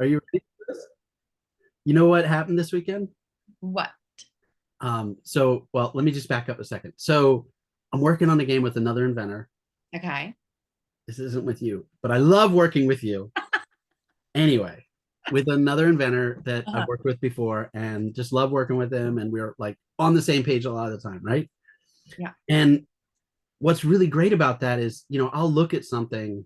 Are you ready for this? You know what happened this weekend? What? Well, let me just back up a second. So I'm working on a game with another inventor. Okay. This isn't with you, but I love working with you. Anyway, with another inventor that I've Uh-huh. worked with before and just love working with him. And we're like on the same page a lot of the time, right? Yeah. And what's really great about that is, I'll look at something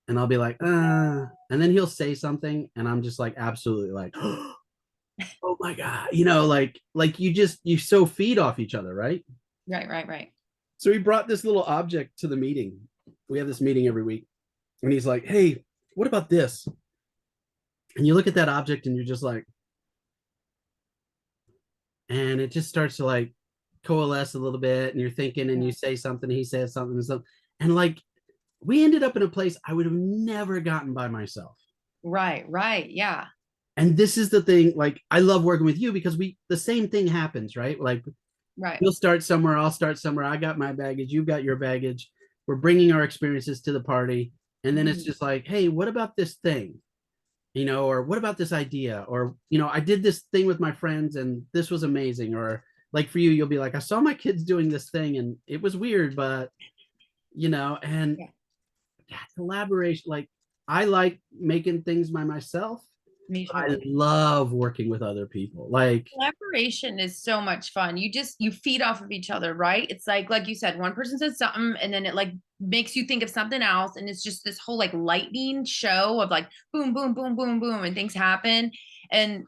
and I'll be like, and then he'll say something, and I'm just like, absolutely like, oh my God, like you so feed off each other, right? Right, right, right. So he brought this little object to the meeting. We have this meeting every week. And he's like, hey, what about this? And you look at that object and you're just like, and it just starts to like coalesce a little bit. And you're thinking, and you Yeah. say something, he says something, and something. And like, we ended up in a place I would have never gotten by myself. Right, right. Yeah. And this is the thing, like, I love working with you because the same thing happens, right? Like, Right. you'll start somewhere, I'll start somewhere. I got my baggage, you've got your baggage. We're bringing our experiences to the party. And then it's Mhm. just like, hey, what about this thing? Or what about this idea? Or, I did this thing with my friends and this was amazing. Or like for you, you'll be like, I saw my kids doing this thing and it was weird, but, and Yeah. collaboration, like I like making things by myself. Me I too. love working with other people. Like, Collaboration is so much fun. You feed off of each other, right? It's like you said, one person says something and then it like makes you think of something else. And it's just this whole like lightning show of like boom, boom, boom, boom, boom, and things happen. And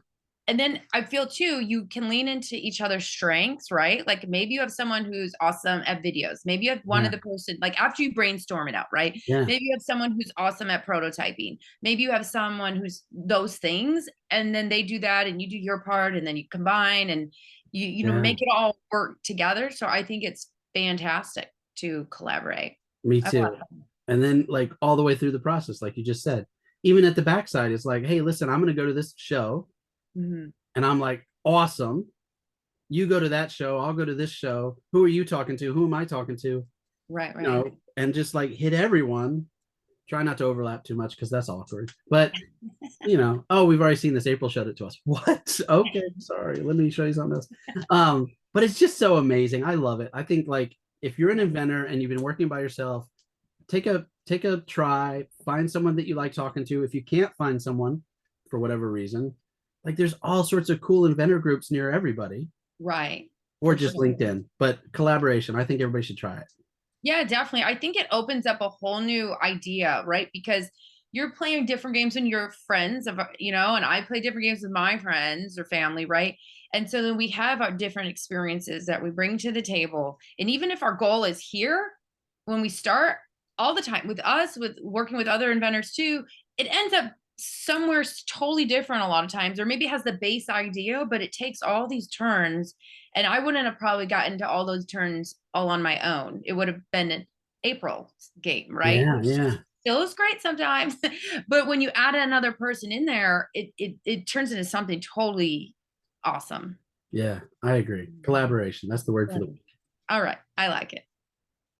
and then I feel too, you can lean into each other's strengths, right? Like maybe you have someone who's awesome at videos. Maybe you have one of yeah, the person, like after you brainstorm it out, right? yeah, Maybe you have someone who's awesome at prototyping. Maybe you have someone who's those things, and then they do that and you do your part and then you combine and you yeah, make it all work together. So I think it's fantastic to collaborate. me I love too. And then like all the way through the process, like you just said, even at the backside, it's like, hey, listen, I'm going to go to this show. it. Mhm. And I'm like, awesome. You go to that show. I'll go to this show. Who are you talking to? Who am I talking to? Right, right. And just like hit everyone. Try not to overlap too much because that's awkward. But oh, we've already seen this. April showed it to us. What? Okay, sorry. Let me show you something else. But it's just so amazing. I love it. I think like if you're an inventor and you've been working by yourself, take a try, find someone that you like talking to. If you can't find someone for whatever reason, like there's all sorts of cool inventor groups near everybody, Right. or For just sure. LinkedIn. But collaboration, I think everybody should try it. Yeah, definitely. I think it opens up a whole new idea, right? Because you're playing different games than your friends and I play different games with my friends or family, right? And so then we have our different experiences that we bring to the table. And even if our goal is here, when we start all the time with us, with working with other inventors too, it ends up somewhere totally different a lot of times, or maybe has the base idea, but it takes all these turns, and I wouldn't have probably gotten to all those turns all on my own. It would have been an April game, right? Yeah, Which yeah, still is great sometimes. But when you add another person in there, it turns into something totally awesome. yeah. I agree. Collaboration. That's the word for Yeah. the week. All right. I like it.